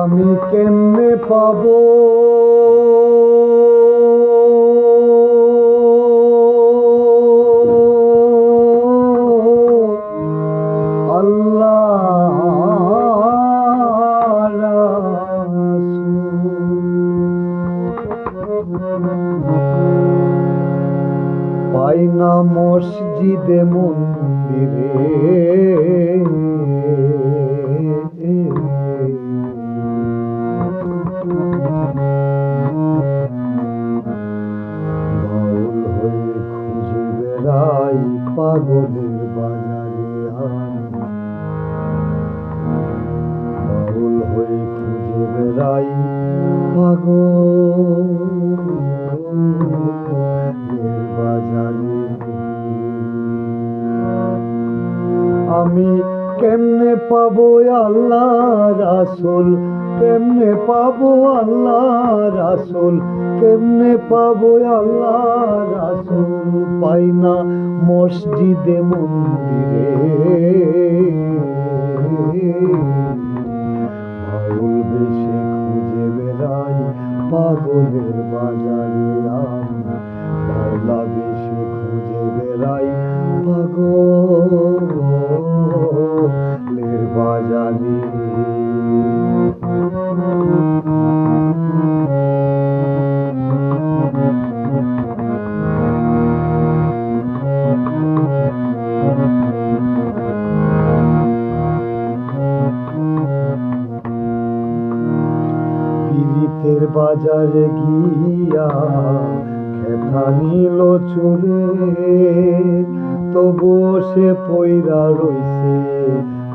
আমি কেমনে পাবো পাই না মসজিদে মন্দিরে বাউল হয়ে খুঁজে বেড়াই পাগলের বাজারে বাউল হয়ে খুঁজে বেড়াই পাগলের বাজারে। আমি কেমনে পাবো আল্লাহ রাসূল, কেমনে পাবো আল্লাহ রাসূল, কেমনে পাবো আল্লাহ রাসূল, পাই না মসজিদে মন্দিরে। বাউল বেশে খুঁজে বেড়াই পাগলের বাজারে আমি, বাউলা বেশে খুঁজে বেড়াই পাগলের বাজারে। পীড়িতের বাজারে গিয়া খেতা নিল চুরে, তবুও সে পইরা রইছে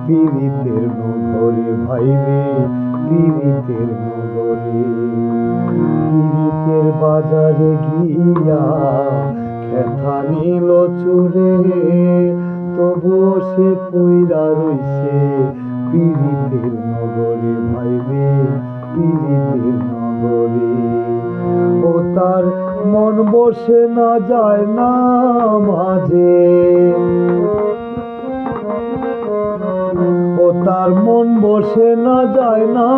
পীড়িতের নগরে। ভাইরে পীড়িতের নগরে, পীড়িতের বাজারে গিয়া খেতা নিল চুরে, তবুও সে পইরা রইছে পীড়িতের নগরে। ভাইরে পীড়িতের নগরে, ও তার মন বসে না যায় না মাঝে, ও তার মন বসে না যায় না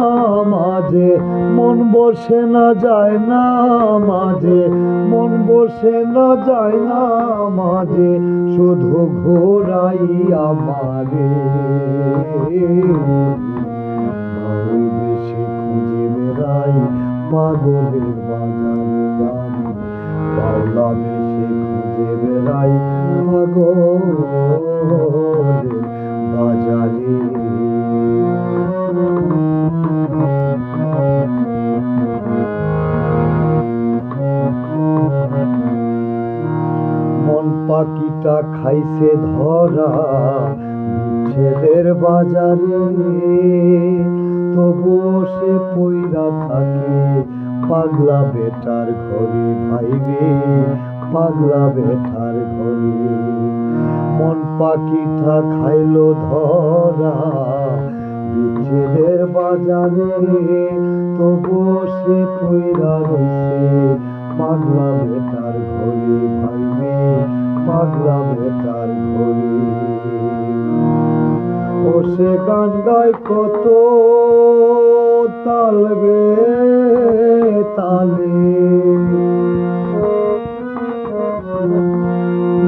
মাঝে, মন বসে না যায় না মাঝে, মন বসে না যায় না মাঝে, শুধু ঘোরাই আমারে। বাউল বেশে খুঁজে বেড়াই পাগলের বাজারে আমি, বাউলা বেশে খুঁজে বেড়াই পাগলের বাজারে। মন পাখিটা খাইছে ধরা বিচ্ছেদের বাজারে, তবুও সে পইরা থাকে পাগলা বেটার ঘরে। ভাইরে পাগলা বেটার ঘরে, মন পাখিটা খাইলো ধরা বিচ্ছেদের বাজারে, তবুও সে পইরা রইছে পাগলা বেটার ঘরে। ভাইরে পাগলা বেটার ঘরে, ও সে গান গায় কত তালবে তালে,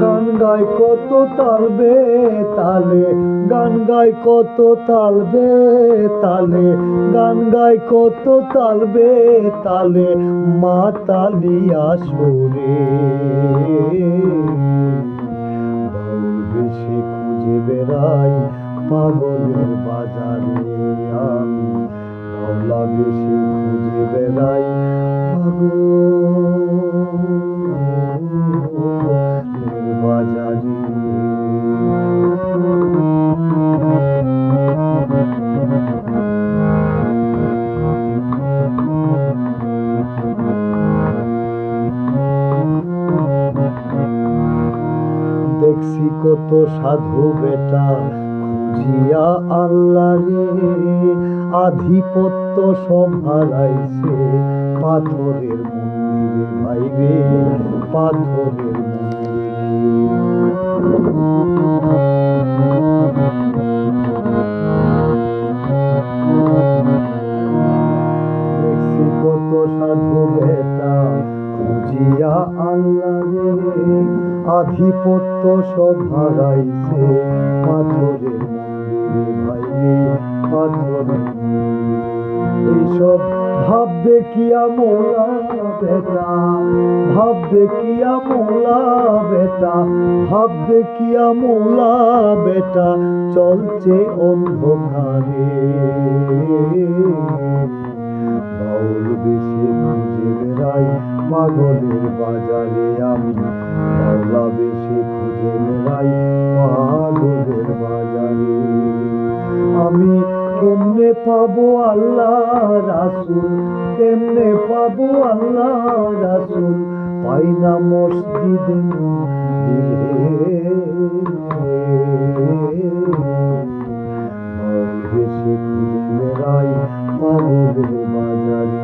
গান গায় কত তালবে তালে, গান গায় কত তালবে তালে, গান গায় কত তালবে তালে, মাতালিয়া সুরে। বাউল বেশে খুঁজে বেড়াই পাগলের বাজারে আমি, বাউলা বেশে খুঁজে বেড়াই পাগলের বাজারে। দেখছি কত সাধু বেটা খুঁজিয়া আল্লাহ রে, আধিপত্য সব হারাইছে পাথরের মন্দিরে। ভাইরে পাথরের মন্দিরে, আধিপত্য সব হারাইছে পাথরের মন্দিরে ভাইরে, পাথরের মন্দিরে। এইসব ভাব দেখিয়া মোলা বেটা, ভাব দেখিয়া মোলা বেটা, ভাব দেখিয়া মোলা বেটা চলছে অন্ধকারে। বাউল বেশে খুঁজে বেড়াই পাগলের বাজারে আমি, বাউলা বেশে খুঁজে বেড়াই পাগলের বাজারে। আমি কেমনে পাবো আল্লাহ রাসূল, কেমনে পাবো আল্লাহ রাসূল, পাই না মসজিদে দিলে। বাউল বেশে খুঁজে বেড়াই পাগলের বাজারে